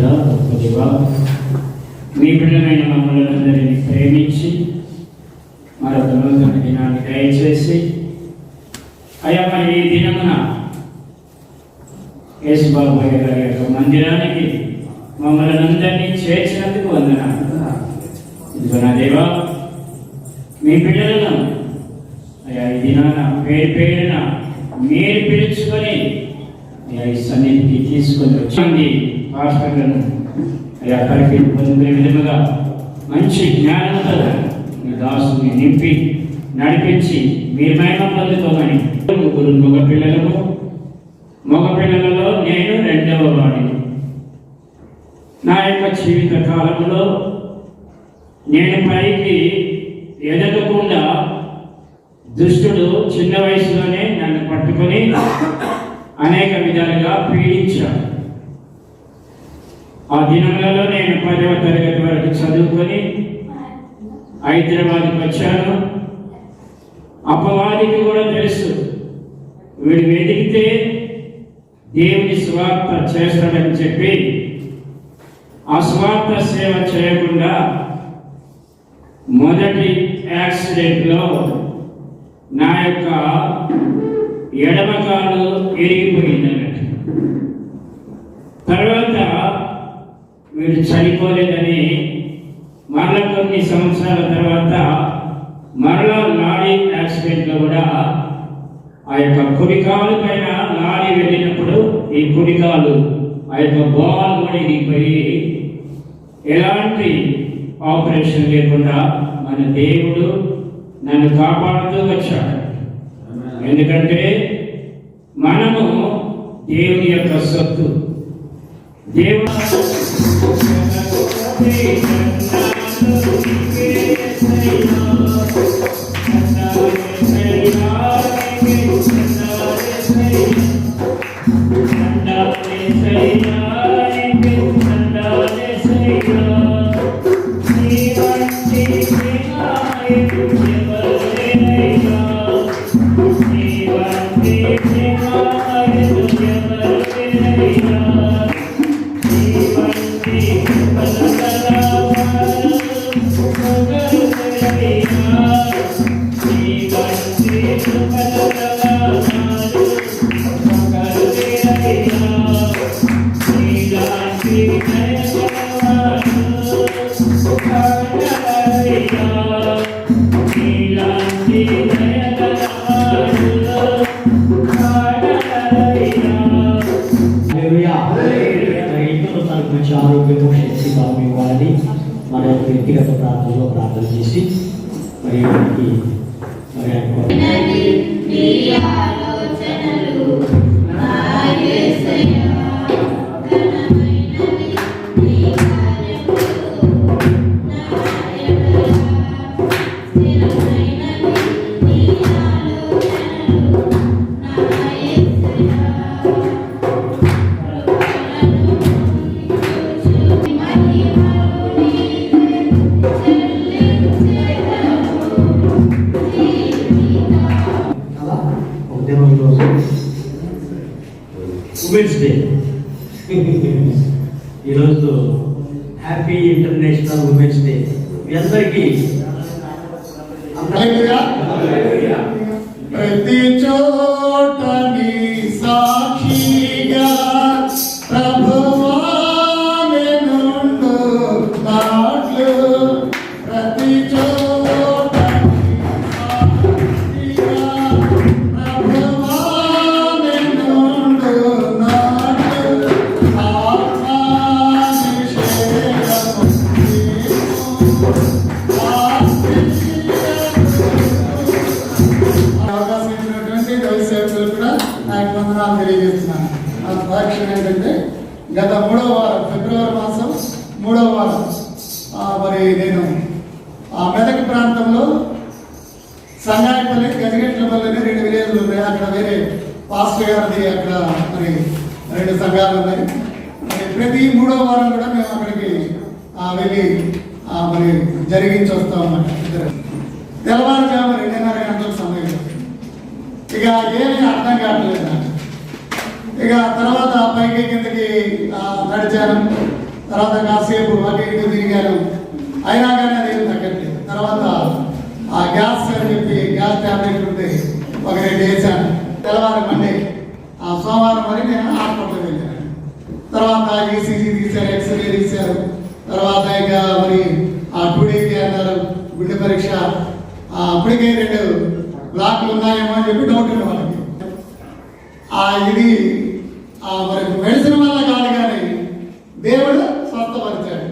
పరిశుద్ధుడా గొప్ప దేవా, మీ బిడ్డలైన మమ్మల్ని అందరినీ ప్రేమించి మరొక నూతన దినాన్ని దయచేసి అయ్యా మరి ఈ దినమున యేసుబాబు గారి యొక్క మందిరానికి మమ్మల్ని అందరినీ చేర్చినందుకు వందనాలు. ఇదిగో నా దేవా, మీ బిడ్డలను అయ్యా ఈ దినాన పేరున మీరు పిలుచుకొని ఈ సన్నిధికి తీసుకొని వచ్చింది పాస్టర్లను అయ్యా కలిపి పొందే విధముగా మంచి జ్ఞానంతో మీ దాసుని నింపి నడిపించి మీరు మహిమ పొందుకోమని. ముగ్గురు మగ పిల్లలలో నేను రెండవ వాడిని. నా యొక్క జీవిత కాలంలో నేను పైకి ఎదగకుండా దుష్టుడు చిన్న వయసులోనే నన్ను పట్టుకొని అనేక విధాలుగా పీడించాడు. ఆ దినములలో నేను 10వ తరగతి వరకు చదువుకొని హైదరాబాద్కి వచ్చాను. అపవాదికి కూడా తెలుసు వీడు వెతికితే దేవుని స్వార్థ చేస్తాడని చెప్పి ఆ స్వార్థ సేవ చేయకుండా మొదటి యాక్సిడెంట్లో నా యొక్క ఎడమకాలు ఎరిగిపోయిందన్నట్టు. తర్వాత వీడు చనిపోలేదని మరలా కొన్ని సంవత్సరాల తర్వాత మరలా లారీ యాక్సిడెంట్లో కూడా ఆ యొక్క కుడికాలు పైన లారీ వెళ్ళినప్పుడు ఈ కుడికాలు ఆ యొక్క బాల్ కూడా ఇరిగిపోయి ఎలాంటి ఆపరేషన్ లేకుండా మన దేవుడు నన్ను కాపాడుతూ వచ్చాడు. ఎందుకంటే మనము దేవుని యొక్క సొత్తు. దేవుడు మంచి ఆరోగ్యము శక్తి బాబు ఇవ్వాలని మన వ్యక్తిగత ప్రార్థనలో ప్రార్థన చేసి మరి ఉమెన్స్ డే. ఈరోజు హ్యాపీ ఇంటర్నేషనల్ ఉమెన్స్ డే. మీ అందరికీ ప్రతి చోట నీ సాక్షిగా ప్రభువా నిన్ను నాట్లు ప్రతి చోట నీ సాక్షిగా ప్రభువా నిన్ను నాట్లు తెలియజేస్తున్నాను. సాక్ష్యం ఏంటంటే గత 3వ వారం ఫిబ్రవరి మాసం 3వ వారం మరి నేను మెదక్ ప్రాంతంలో సంగాయపల్లి గజగట్లపల్లి 2 విలేజ్లు ఉన్నాయి. అక్కడ వేరే పాస్టర్ గారిది అక్కడ మరి 2 సంఘాలు ఉన్నాయి. ప్రతి 3వ వారం కూడా మేము అక్కడికి వెళ్ళి మరి జరిగించి వస్తాం అన్నమాట. తెల్లవారుజాము 2:30 గంటల సమయం. ఇక ఏమీ అర్థం కావట్లేదు నాకు. ఇక తర్వాత పైకి కిందకి నడిచాను. తర్వాత కాసేపు అటు ఇటు తిరిగాను, అయినా కానీ అదేం తగ్గట్లేదు. తర్వాత ఆ గ్యాస్ అని చెప్పి గ్యాస్ ట్యాబ్లెట్ ఉంటే ఒక 2 వేసాను. తెల్లవారు మండే ఆ సోమవారం మరి నేను హాస్పిటల్కి వెళ్ళాను. తర్వాత ఈసీజీ తీశారు, ఎక్స్రే తీశారు. తర్వాత ఇక మరి ఆ 2 డేకి అన్నారు గుండె పరీక్ష. అప్పటికే 2 బ్లాక్లు ఉన్నాయేమో అని చెప్పి డౌట్ ఉంది వాళ్ళకి. ఇది మరి మెడిసిన్ వల్ల కాదు కానీ దేవుడు స్వస్థపరిచాడు.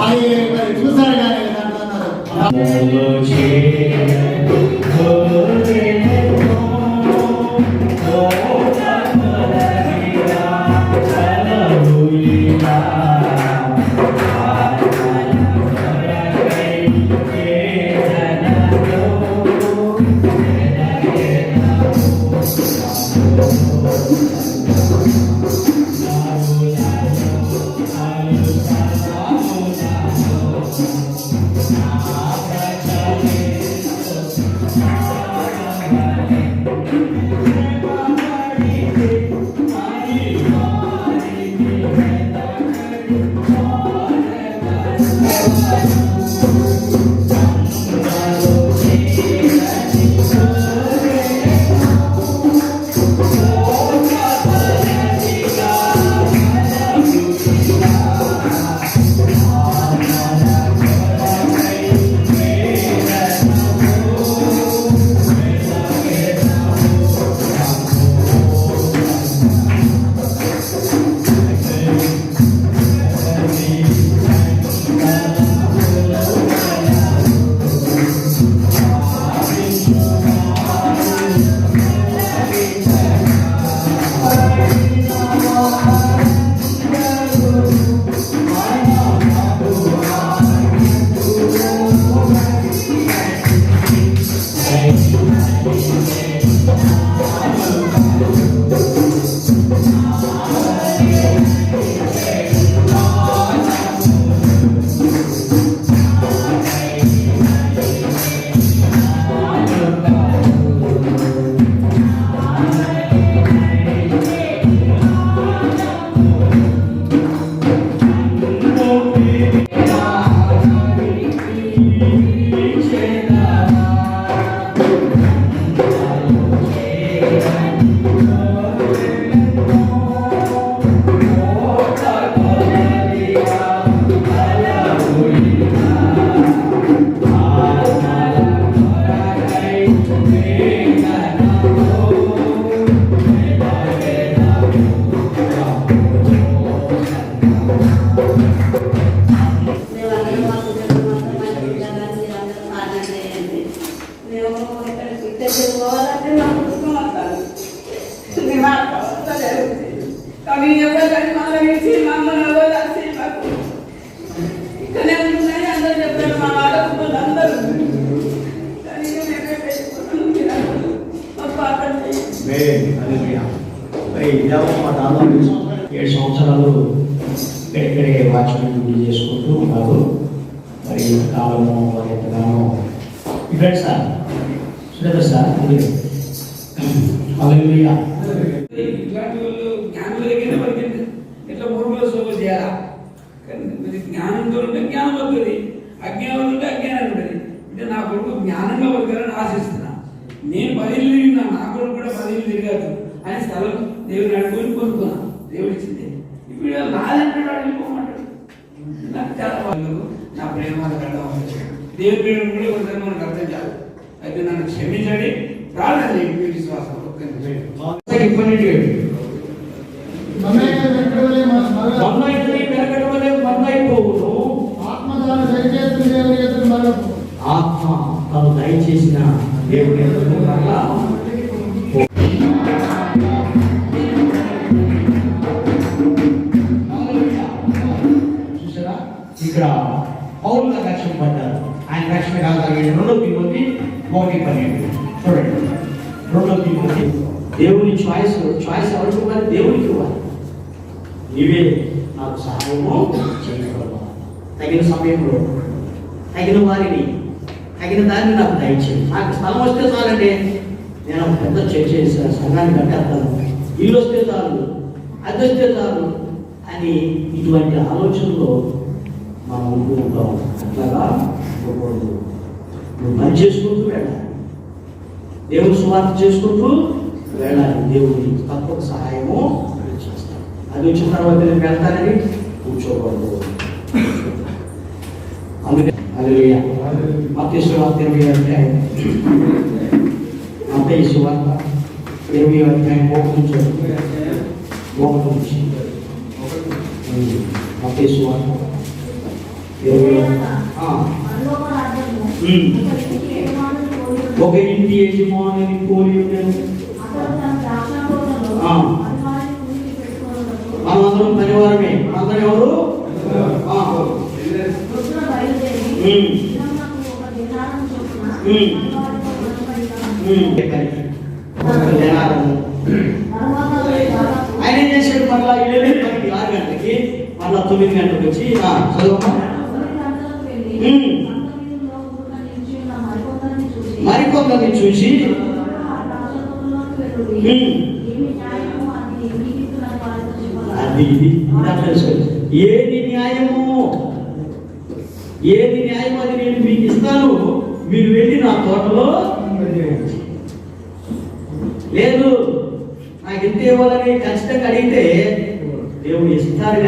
అది మరి చూశారు కానీ అంటున్నారు. మా దాదాపు 7 సంవత్సరాలు ఇక్కడే వాచ్మెన్ డ్యూటీ చేసుకుంటూ ఉన్నారు. మరి కాలము మరి ఎంతగానో ఇక్కడ సార్ సురేంద్ర సార్ హల్లెలూయా. ఇట్లాంటి వాళ్ళు జ్ఞానులకైనా మనకి ఎట్లా మూడు సోలు చేయాలా? జ్ఞానంతో ఉంటే జ్ఞానం వస్తుంది, అజ్ఞానం ఉంటే అజ్ఞానం ఉంటుంది. అంటే నా కొడుకు జ్ఞానంగా బతకాలని ఆశిస్తున్నా. నేను 10 ఏళ్ళు తిరిగినా, నా కొడుకు కూడా 10 ఏళ్ళు తిరిగాడు అని స్థలం దేవుని అడుగుని పొందుకున్నా. దేవుడు ఇచ్చింది. ఇప్పుడు నాదంటాడు, వెళ్ళిపోమంటాడు. నాకు చాలా వాళ్ళు నా ప్రేమ అర్థం దేవుని ప్రేమ కూడా కొంచెం మనకు అర్థం కాదు. అయితే నన్ను క్షమించండి, ప్రార్థన చేయండి. విశ్వాసం ఆత్మ తను దయచేసిన దేవుని చూసారా, ఇక్కడ పౌరుల రక్షణ పడ్డారు. ఆయన రక్షణ కాదు. 2 తిమోతి 1:12 చూడండి. 2 తిమోతి దేవుని చాయిస్ ఎవరికి ఇవ్వాలి? దేవునికి ఇవ్వాలి. నీవే నాకు సహాయము చేయగలవా? తగిన సమయంలో తగిన వారిని తగిన దాన్ని నాకు దయచేయి. నాకు స్థలం వస్తే చాలండి, నేను ఒక పెద్ద చర్చ సంఘాన్ని కట్టేస్తాను. ఇల్లు వస్తే చాలు, అది వస్తే చాలు. అని ఇటువంటి ఆలోచనలో మనం ఉంటూ ఉంటాం. అట్లాగా ఉండకూడదు. నువ్వు పని చేసుకుంటూ వెళ్ళాలి, దేవుని సువార్త చేసుకుంటూ వెళ్ళాలి. దేవుని తప్పక సహాయము చేస్తాను. అది వచ్చిన తర్వాత నేను వెళ్తానని కూర్చోకూడదు. అందుకే హల్లెలూయా. మత్తయి సువార్త 20వ అధ్యాయం, మత్తయి సువార్త 20వ అధ్యాయం 1 నుంచి మత్తయి సువార్త 20వ ఒక ఇంటి యజమానిని పోలి ఉండేను. మనందరం పనివారమే. మనందరం ఎవరు? ఆయన ఏం చేశాడు? మళ్ళా 6 గంటలకి మళ్ళా 9 గంటలకు వచ్చి మరికొందరిని చూసి అది ఇది ఏది న్యాయము, ఏది న్యాయం అది నేను మీకు ఇస్తాను, మీరు వెళ్ళి నా తోటలో లేదు నాకు ఎంత ఇవ్వాలని ఖచ్చితంగా అడిగితే దేవుడు ఇస్తారు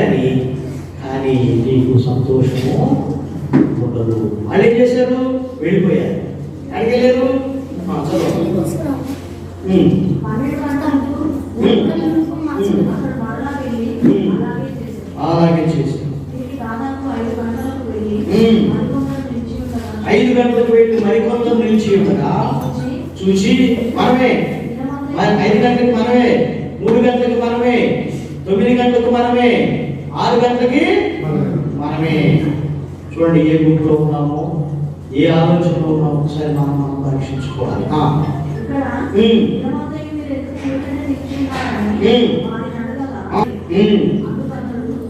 కానీ నీకు సంతోషము ఉండదు. వాళ్ళు ఏం చేశారు? వెళ్ళిపోయారు. అడిగలేరు. అలాగే చేశారు. 5 గంటలకు వెళ్ళి మరికొంత నిలిచి ఉండగా చూసి మనమే 5 గంటలకు మనమే, 3 గంటలకు మనమే, 9 గంటలకు మనమే, 6 గంటలకి మనమే. చూడండి ఏ గుంపులో ఉన్నామో, ఏ ఆలోచనలో ఉన్నామో ఒకసారి మనం పరీక్షించుకోవాలి.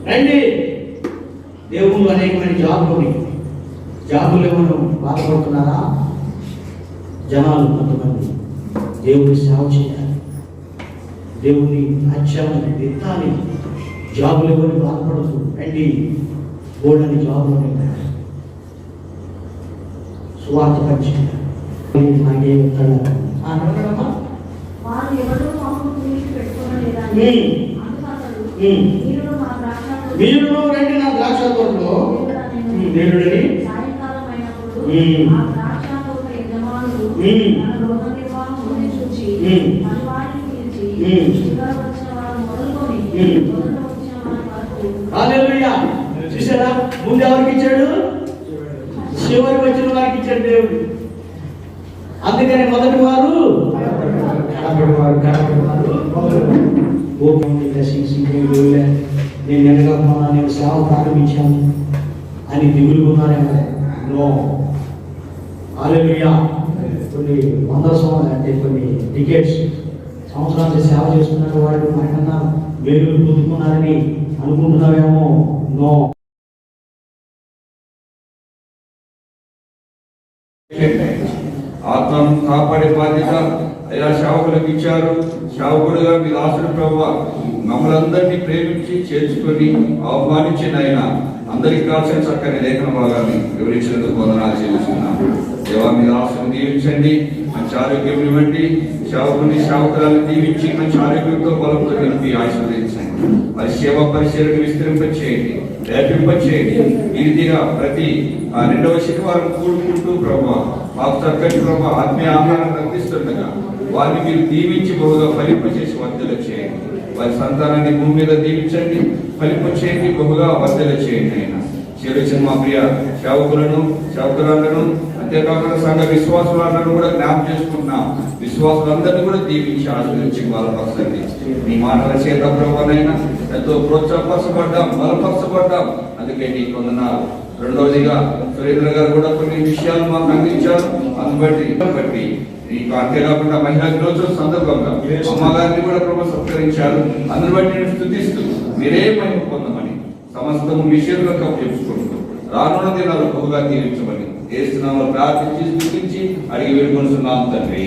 రండి, దేవుళ్ళు అనేకమైన జాబులు ఏమన్నా బాధపడుతున్నారా? జనాలు కొంతమంది దేవుని సేవ చేయాలి, దేవుని రాజ్యాన్ని ఎత్తాలి, జాబులు ఏమని బాధపడుతూ రండి. గోల్డని జాబులు సువార్త పరిచయం నాకే మీరు రండి నా ద్రాక్ష తోటలో దేవుడిని హల్లెలూయా. చూసారా? ముందు ఎవరికి ఇచ్చాడు? చివరికి వచ్చిన వారికి ఇచ్చాడు దేవుడు. అందుకని మొదటి వారు నేను ఎనగకపోనా, నేను సేవ ప్రారంభించాను అని దిగులుకున్నారేమో. నో. హల్లెలూయా. కొన్ని 100 సంవత్సరాలు అంటే కొన్ని టికెట్స్ సంవత్సరాలు సేవ చేస్తున్నారు వాళ్ళు, మనకన్నా వేలు పొందుకున్నారని అనుకుంటున్నావేమో. నో. ఆత్మను కాపాడే బాధ్యత అయ్యా సేవకులకు ఇచ్చారు. సేవకుడుగా మీ దాసుడు ప్రభువా మమ్మల్ని అందరినీ ప్రేమించి చేర్చుకొని ఆహ్వానించిన ఆయన అందరికి కాల్సిన చక్కని లేఖన భాగాన్ని వివరించినందుకు వందనాలు చెల్లిస్తున్నాను. దేవా మీ దాసుని దీవించండి, మంచి ఆరోగ్యం ఇవ్వండి, సేవకురాలను దీవించి మంచి ఆరోగ్యంతో బలంతో నిలిపి ఆశీర్వదించండి. మరి సేవా పరిశీలన విస్తరింపచేయండి, వ్యాపింపచేయండి. ఈ రీతిగా ప్రతి 2వ శనివారం కూడుకుంటూ ప్రభావ మాకు చక్కటి ప్రభావ ఆత్మీయ ఆహారం అందిస్తుండగా వారిని మీరు దీవించి బహుగా ఫలింపచేసి వర్ధల చేయండి. వారి సంతానాన్ని భూమి మీద దీవించండి, ఫలింపచేయండి, బహుగా వర్ధల చేయండి. ఆయన చేరుచిన మా ప్రియ సేవకులను అంతేకాకుండా సంఘ విశ్వాసులందరూ కూడా జ్ఞాపకం చేసుకుంటున్నాం. విశ్వాసులందరినీ కూడా దీవించి ఆశీర్వదించి బలపరచండి. మీ మాటల చేత ప్రభువైనా ఎంతో ప్రోత్సాహపరచబడ్డాం, బలపరచబడ్డాం. అందుకే నీకు వందనాలు. రెండవదిగా సురేంద్ర గారు కూడా కొన్ని విషయాలు మాకు అందించారు. బట్టి నీకు అంతేకాకుండా మహిళా దినోత్సవం సందర్భంగా అమ్మగారిని కూడా ప్రభు సత్కరించారు. అందుని బట్టి నేను స్తుతిస్తూ మీరే మహిమ పొందమని సమస్తము విషయంలో చెప్పుకుంటూ రానున్న దినాలు బహుగా తీర్చమని ఏసునామములో ప్రార్థించి స్తుతించి అడిగి వేడుకొనుచున్నాము తండ్రి.